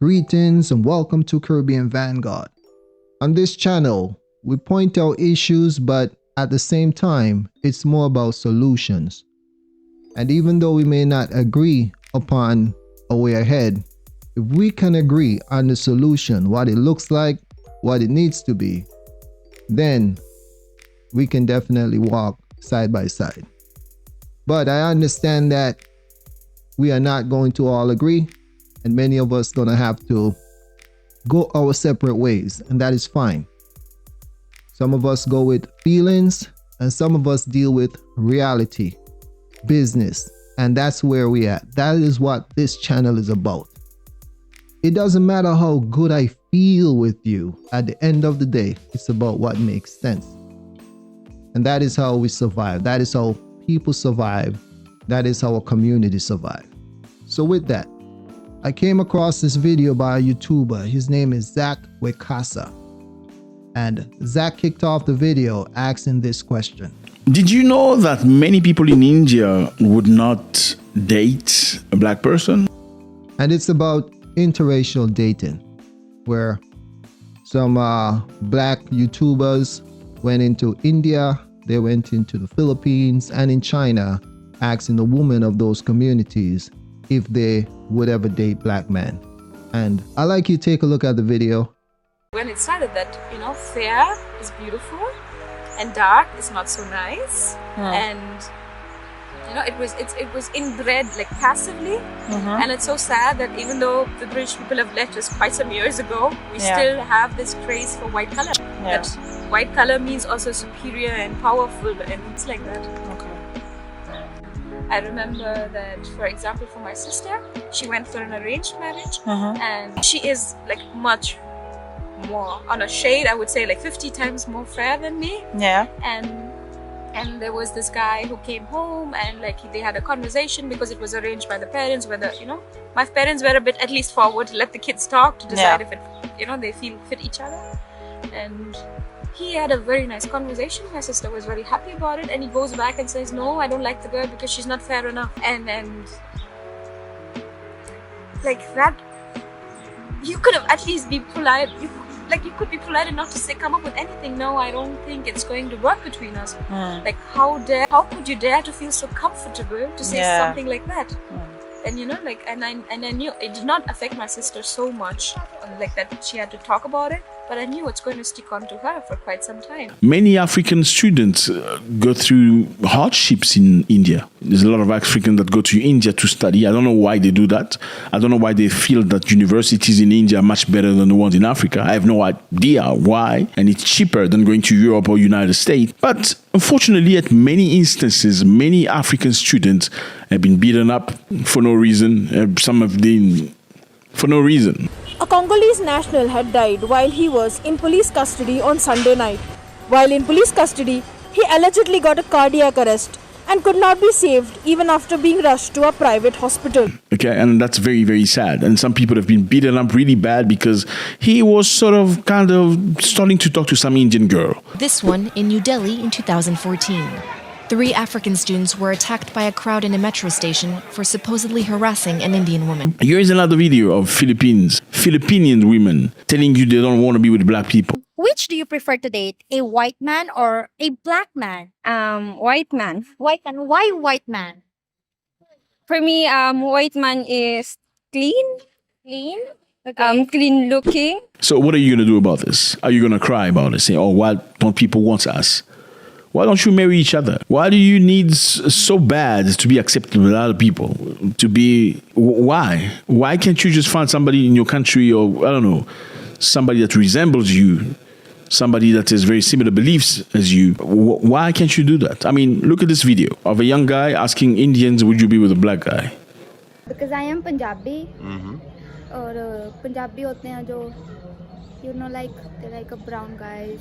Greetings and welcome to Caribbean Vanguard. On this channel, we point out issues, but at the same time, it's more about solutions. And even though we may not agree upon a way ahead, if we can agree on the solution, what it looks like, what it needs to be, then we can definitely walk side by side. But I understand that we are not going to all agree, and many of us gonna have to go our separate ways, and that is fine. Some of us go with feelings, and some of us deal with reality, business, and that's where we at. That is what this channel is about. It doesn't matter how good I feel with you. At the end of the day, it's about what makes sense. And that is how we survive. That is how people survive. That is how a community survive. So with that, I came across this video by a YouTuber. His name is Zach Wekasa. And Zach kicked off the video asking this question. Did you know that many people in India would not date a black person? And it's about interracial dating, where some black YouTubers went into India, they went into the Philippines and in China, asking the women of those communities if they would ever date black men. And I'd like you to take a look at the video. When it started that, fair is beautiful and dark is not so nice. And it was inbred like passively. And it's so sad that even though the British people have left us quite some years ago, we still have this craze for white color. That white color means also superior and powerful, and it's like that. I remember that, for example, for my sister, she went for an arranged marriage, and she is like much more on a shade, I would say like 50 times more fair than me. And there was this guy who came home, and they had a conversation because it was arranged by the parents, whether my parents were a bit at least forward to let the kids talk to decide if it they fit each other. And he had a very nice conversation. My sister was very happy about it, and he goes back and says, no, I don't like the girl because she's not fair enough. And like that, you could have at least be polite. You could be polite enough to say, come up with anything. No, I don't think it's going to work between us. Like, how could you dare to feel so comfortable to say something like that? And and I knew it did not affect my sister so much, like that she had to talk about it, but I knew it's going to stick on to her for quite some time. Many African students go through hardships in India. There's a lot of Africans that go to India to study. I don't know why they do that. I don't know why they feel that universities in India are much better than the ones in Africa. I have no idea why, and it's cheaper than going to Europe or United States. But unfortunately, at many instances, many African students have been beaten up for no reason. Some have been for no reason. A Congolese national had died while he was in police custody on Sunday night. While in police custody, he allegedly got a cardiac arrest and could not be saved even after being rushed to a private hospital. Okay, and that's very, very sad. And some people have been beaten up really bad because he was kind of starting to talk to some Indian girl. This one in New Delhi in 2014. 3 African students were attacked by a crowd in a metro station for supposedly harassing an Indian woman. Here is another video of Filipinian women telling you they don't want to be with black people. Which do you prefer to date, a white man or a black man? White man. White man. Why white man? For me, white man is clean. Clean? Okay. Clean looking. So what are you going to do about this? Are you going to cry about it? Say, oh, why don't people want us? Why don't you marry each other? Why do you need so bad to be accepted with other people? Why? Why can't you just find somebody in your country, or I don't know, somebody that resembles you, somebody that has very similar beliefs as you? Why can't you do that? I mean, look at this video of a young guy asking Indians, would you be with a black guy? Because I am Punjabi. Or Punjabi hote hain jo, they're like a brown guys.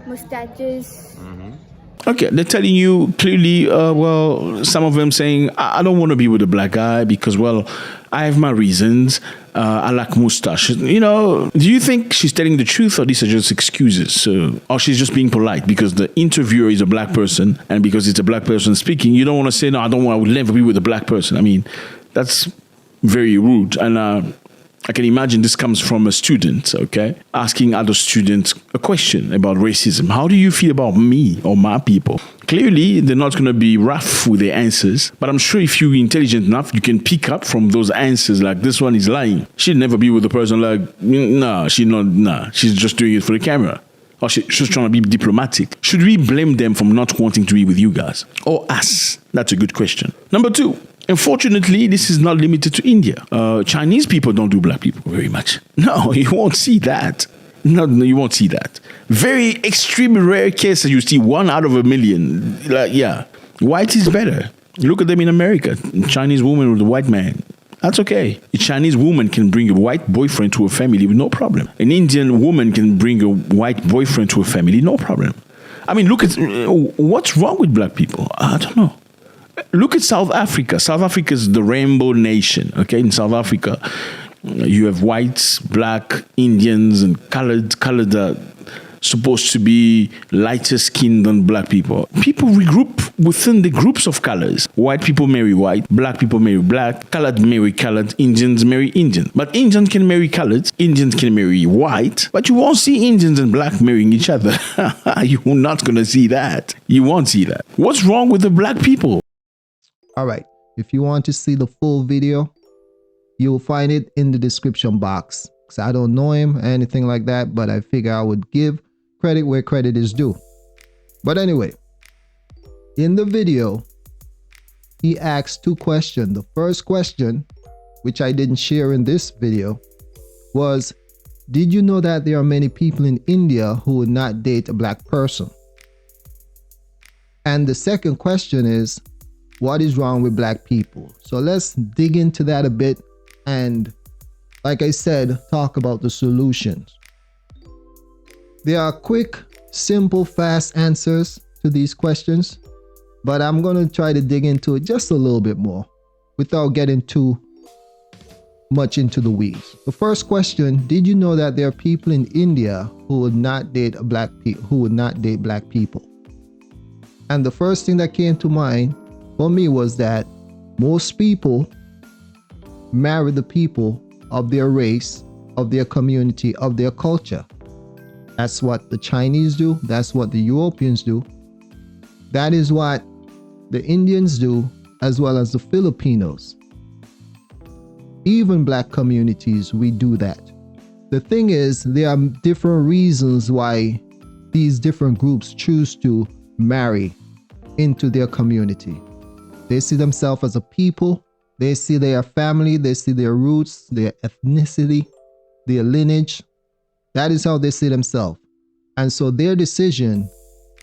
Mustaches. Okay, they're telling you clearly, some of them saying, I don't want to be with a black guy because, I have my reasons. I like mustache. Do you think she's telling the truth, or these are just excuses? Or she's just being polite because the interviewer is a black person, and because it's a black person speaking, you don't want to say, no, I would never be with a black person. I mean, that's very rude. And I can imagine this comes from a student, okay, asking other students a question about racism. How do you feel about me or my people? Clearly, they're not going to be rough with their answers, but I'm sure if you're intelligent enough, you can pick up from those answers like, this one is lying. She'd never be with a person like, she's just doing it for the camera. Or she's trying to be diplomatic. Should we blame them for not wanting to be with you guys? Or us? That's a good question. Number 2. Unfortunately, this is not limited to India. Chinese people don't do black people very much. No, you won't see that. No, you won't see that. Very extreme rare cases, you see 1 out of a million. Like, yeah, white is better. You look at them in America. Chinese woman with a white man. That's okay. A Chinese woman can bring a white boyfriend to a family with no problem. An Indian woman can bring a white boyfriend to a family, no problem. I mean, look at what's wrong with black people. I don't know. Look at South Africa. South Africa is the rainbow nation. Okay, in South Africa, you have whites, black, Indians, and colored supposed to be lighter skinned than black people. People regroup within the groups of colors. White people marry white, black people marry black, colored marry colored, Indians marry Indian. But Indians can marry colored, Indians can marry white, but you won't see Indians and black marrying each other. You're not going to see that. You won't see that. What's wrong with the black people? All right. If you want to see the full video, you'll find it in the description box. Because I don't know him or anything like that, but I figure I would give credit where credit is due. But anyway, in the video, he asked 2 questions. The first question, which I didn't share in this video, was, did you know that there are many people in India who would not date a black person? And the second question is, what is wrong with black people? So let's dig into that a bit and, like I said, talk about the solutions. There are quick, simple, fast answers to these questions, but I'm going to try to dig into it just a little bit more without getting too much into the weeds. The first question, did you know that there are people in India who would not date black people? And the first thing that came to mind for me was that most people marry the people of their race, of their community, of their culture. That's what the Chinese do. That's what the Europeans do. That is what the Indians do, as well as the Filipinos. Even black communities, we do that. The thing is, there are different reasons why these different groups choose to marry into their community. They see themselves as a people. They see their family. They see their roots, their ethnicity, their lineage. That is how they see themselves. And so their decision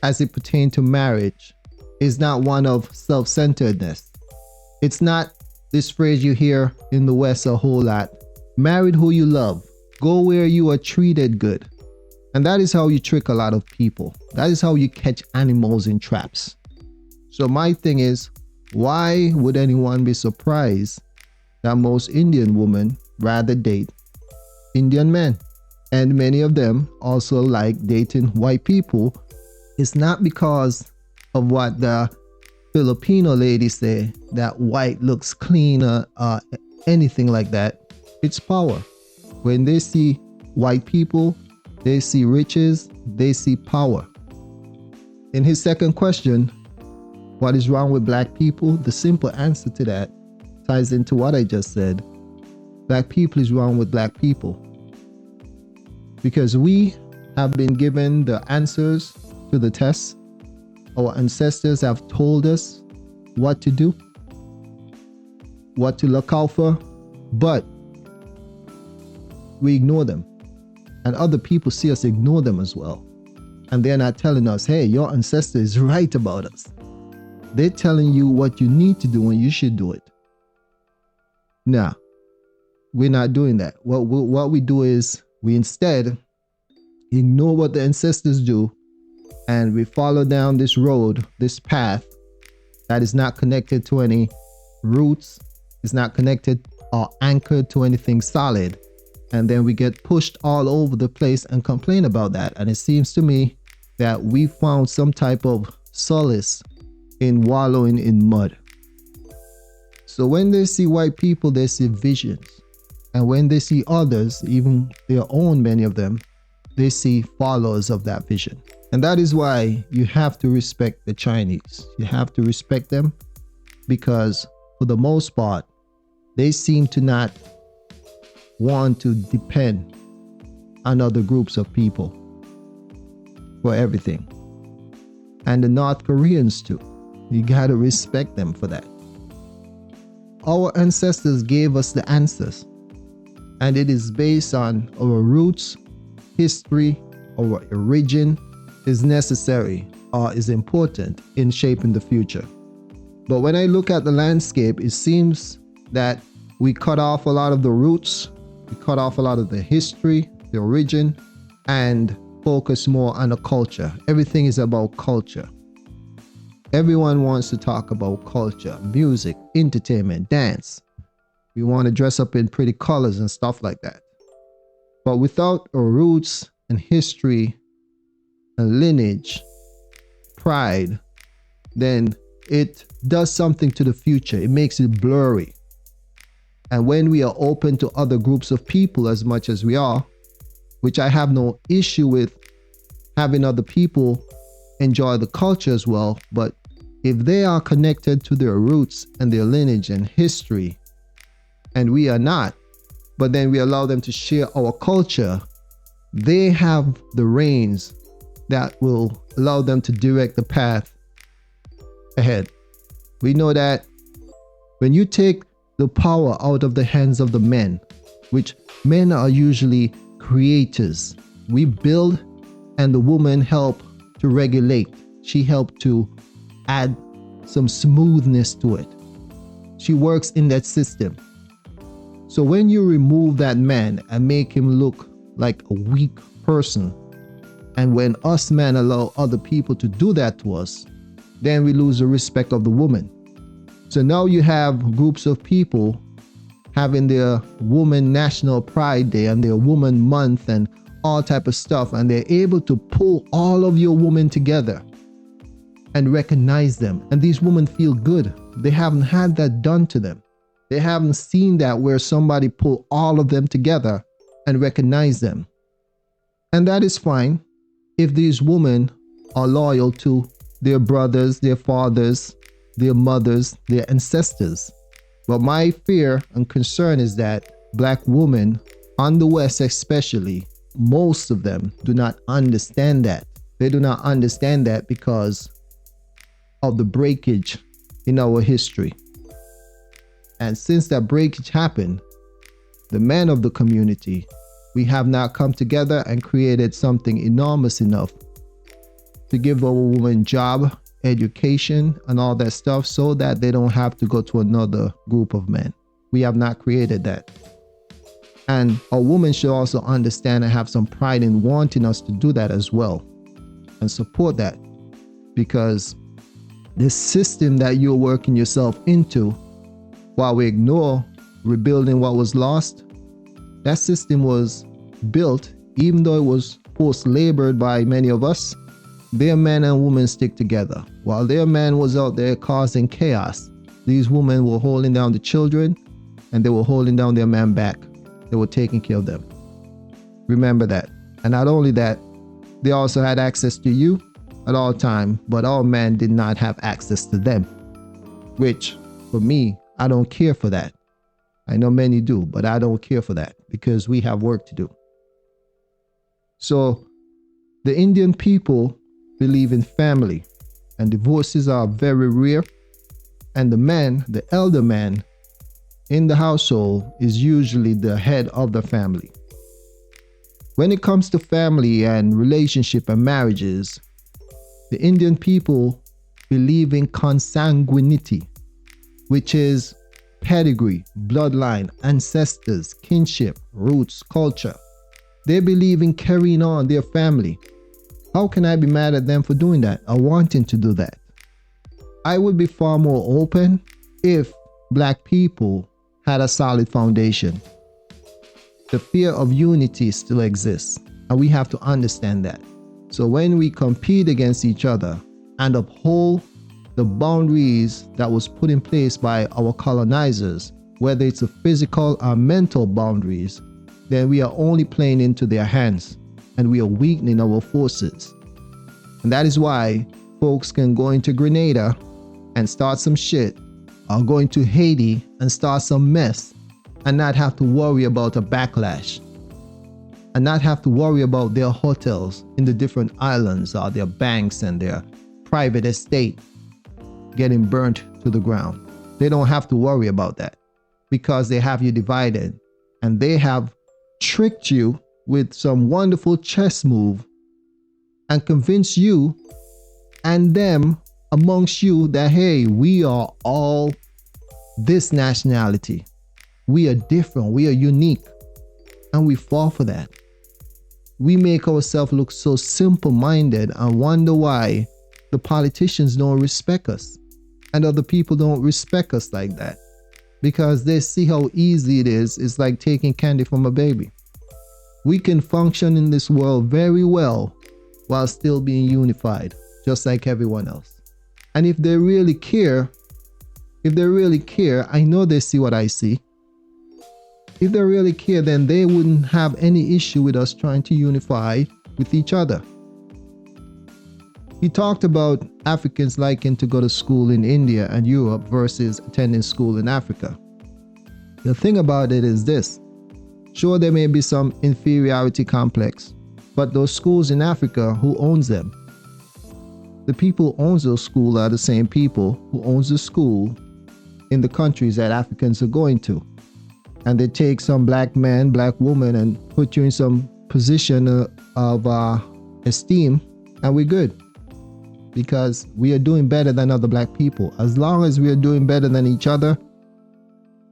as it pertains to marriage is not one of self-centeredness. It's not this phrase you hear in the West a whole lot. Marry who you love. Go where you are treated good. And that is how you trick a lot of people. That is how you catch animals in traps. So my thing is, why would anyone be surprised that most Indian women rather date Indian men? And many of them also like dating white people. It's not because of what the Filipino ladies say, that white looks cleaner, anything like that. It's power. When they see white people, they see riches, they see power. In his second question, what is wrong with black people? The simple answer to that ties into what I just said. Black people is wrong with black people. Because we have been given the answers to the tests. Our ancestors have told us what to do, what to look out for, but we ignore them. And other people see us ignore them as well. And they're not telling us, hey, your ancestor is right about us. They're telling you what you need to do and you should do it. Now, we're not doing that. What we do is we instead ignore what the ancestors do and we follow down this road, this path that is not connected to any roots, is not connected or anchored to anything solid. And then we get pushed all over the place and complain about that. And it seems to me that we found some type of solace in wallowing in mud. So when they see white people, they see visions. And when they see others, even their own, many of them, they see followers of that vision. And that is why you have to respect the Chinese. You have to respect them because for the most part, they seem to not want to depend on other groups of people for everything. And the North Koreans too. You got to respect them for that. Our ancestors gave us the answers, and it is based on our roots, history, our origin is necessary or is important in shaping the future. But when I look at the landscape, it seems that we cut off a lot of the roots, we cut off a lot of the history, the origin, and focus more on the culture. Everything is about culture. Everyone wants to talk about culture, music, entertainment, dance. We want to dress up in pretty colors and stuff like that. But without our roots and history and lineage, pride, then it does something to the future. It makes it blurry. And when we are open to other groups of people as much as we are, which I have no issue with having other people enjoy the culture as well, but if they are connected to their roots and their lineage and history, and we are not, but then we allow them to share our culture, they have the reins that will allow them to direct the path ahead. We know that when you take the power out of the hands of the men, which men are usually creators, we build and the woman help to regulate. She helped to add some smoothness to it. She works in that system. So when you remove that man and make him look like a weak person, and when us men allow other people to do that to us, then we lose the respect of the woman. So now you have groups of people having their Woman National Pride Day and their Woman Month and all type of stuff, and they're able to pull all of your women together and recognize them. And these women feel good. They haven't had that done to them. They haven't seen that where somebody pull all of them together and recognize them. And that is fine if these women are loyal to their brothers, their fathers, their mothers, their ancestors. But my fear and concern is that black women on the West especially, most of them do not understand that. They do not understand that because of the breakage in our history. And since that breakage happened, the men of the community, we have now come together and created something enormous enough to give our women job, education, and all that stuff so that they don't have to go to another group of men. We have not created that. And a woman should also understand and have some pride in wanting us to do that as well and support that, because the system that you're working yourself into, while we ignore rebuilding what was lost, that system was built, even though it was forced-labored by many of us. Their men and women stick together. While their man was out there causing chaos, these women were holding down the children and they were holding down their man back. They were taking care of them. Remember that. And not only that, they also had access to you at all times, but our men did not have access to them, which for me, I don't care for that. I know many do, but I don't care for that because we have work to do. So the Indian people believe in family, and divorces are very rare. And the man, the elder man in the household, is usually the head of the family. When it comes to family and relationship and marriages, the Indian people believe in consanguinity, which is pedigree, bloodline, ancestors, kinship, roots, culture. They believe in carrying on their family. How can I be mad at them for doing that or wanting to do that? I would be far more open if black people had a solid foundation. The fear of unity still exists, and we have to understand that. So when we compete against each other and uphold the boundaries that was put in place by our colonizers, whether it's a physical or mental boundaries, then we are only playing into their hands and we are weakening our forces. And that is why folks can go into Grenada and start some shit, or go into Haiti and start some mess and not have to worry about a backlash, and not have to worry about their hotels in the different islands or their banks and their private estate getting burnt to the ground. They don't have to worry about that because they have you divided and they have tricked you with some wonderful chess move and convinced you and them amongst you that, hey, we are all this nationality. We are different. We are unique. And we fall for that. We make ourselves look so simple-minded and wonder why the politicians don't respect us and other people don't respect us like that, because they see how easy it is. It's like taking candy from a baby. We can function in this world very well while still being unified, just like everyone else. And if they really care, I know they see what I see. If they really care, then they wouldn't have any issue with us trying to unify with each other. He talked about Africans liking to go to school in India and Europe versus attending school in Africa. The thing about it is this. Sure, there may be some inferiority complex, but those schools in Africa, who owns them? The people who owns those schools are the same people who owns the school in the countries that Africans are going to. And they take some black man, black woman, and put you in some position of esteem, and we're good. Because we are doing better than other black people. As long as we are doing better than each other,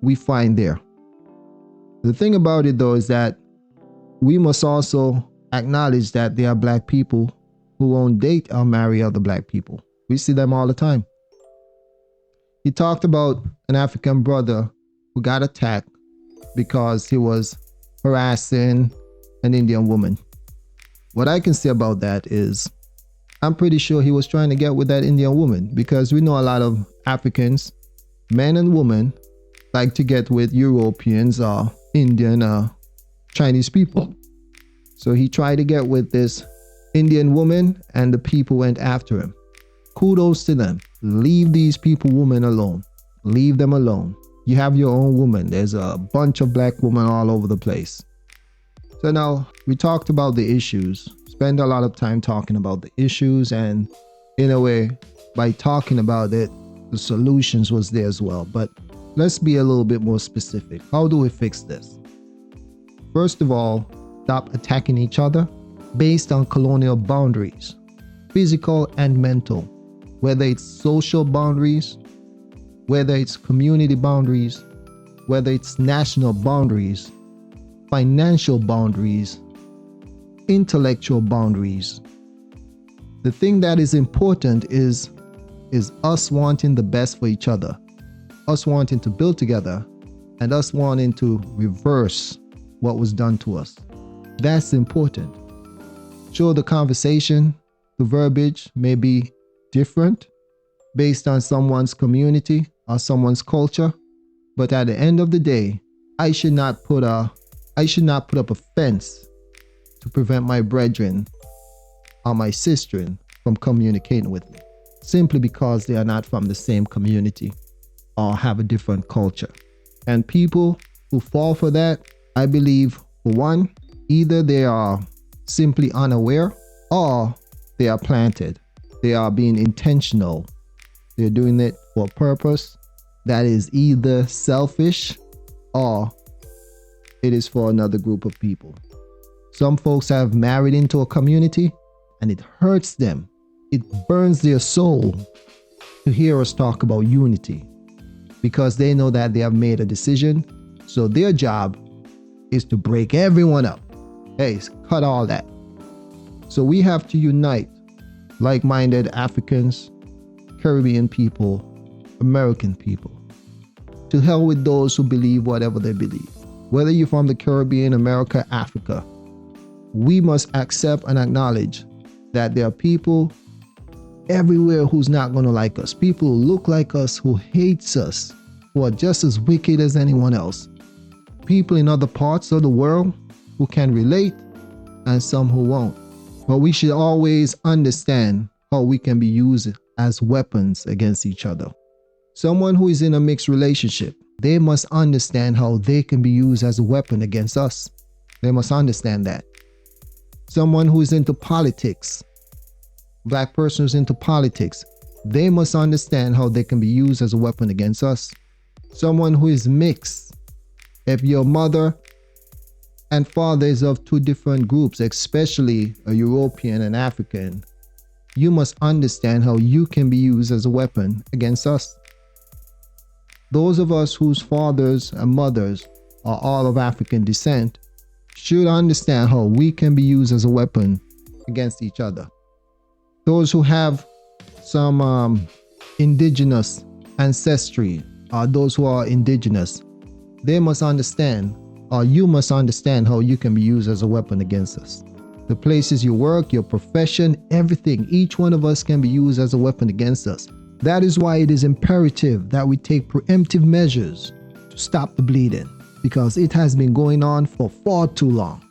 we find there. The thing about it though is that we must also acknowledge that there are black people who won't date or marry other black people. We see them all the time. He talked about an African brother who got attacked because he was harassing an Indian woman. What I can say about that is I'm pretty sure he was trying to get with that Indian woman, because we know a lot of Africans, men and women, like to get with Europeans or Indian or Chinese people. So he tried to get with this Indian woman and the people went after him. Kudos to them. Leave these women alone. Leave them alone. You have your own woman. There's a bunch of black women all over the place. So now we talked about the issues. Spend a lot of time talking about the issues, and in a way, by talking about it, the solutions was there as well. But let's be a little bit more specific. How do we fix this? First of all, stop attacking each other based on colonial boundaries, physical and mental, whether it's social boundaries, whether it's community boundaries, whether it's national boundaries, financial boundaries, intellectual boundaries. The thing that is important is us wanting the best for each other, us wanting to build together, and us wanting to reverse what was done to us. That's important. Sure, the conversation, the verbiage may be different based on someone's community or someone's culture, but at the end of the day, I should not put up a fence to prevent my brethren or my sister from communicating with me, simply because they are not from the same community or have a different culture. And people who fall for that, I believe, for one, either they are simply unaware or they are planted. They are being intentional. They're doing it for a purpose that is either selfish or it is for another group of people. Some folks have married into a community and it hurts them. It burns their soul to hear us talk about unity, because they know that they have made a decision. So their job is to break everyone up. Hey, cut all that. So we have to unite like-minded Africans, Caribbean people, American people. To hell with those who believe whatever they believe. Whether you're from the Caribbean, America, Africa, we must accept and acknowledge that there are people everywhere who's not going to like us. People who look like us, who hates us, who are just as wicked as anyone else. People in other parts of the world who can relate and some who won't. But we should always understand how we can be used as weapons against each other. Someone who is in a mixed relationship, they must understand how they can be used as a weapon against us. They must understand that. Someone who is into politics, black person who's into politics, they must understand how they can be used as a weapon against us. Someone who is mixed, if your mother and father is of two different groups, especially a European and African, you must understand how you can be used as a weapon against us. Those of us whose fathers and mothers are all of African descent should understand how we can be used as a weapon against each other. Those who have some indigenous ancestry, or those who are indigenous, they must understand, or you must understand, how you can be used as a weapon against us. The places you work, your profession, everything, each one of us can be used as a weapon against us. That is why it is imperative that we take preemptive measures to stop the bleeding, because it has been going on for far too long.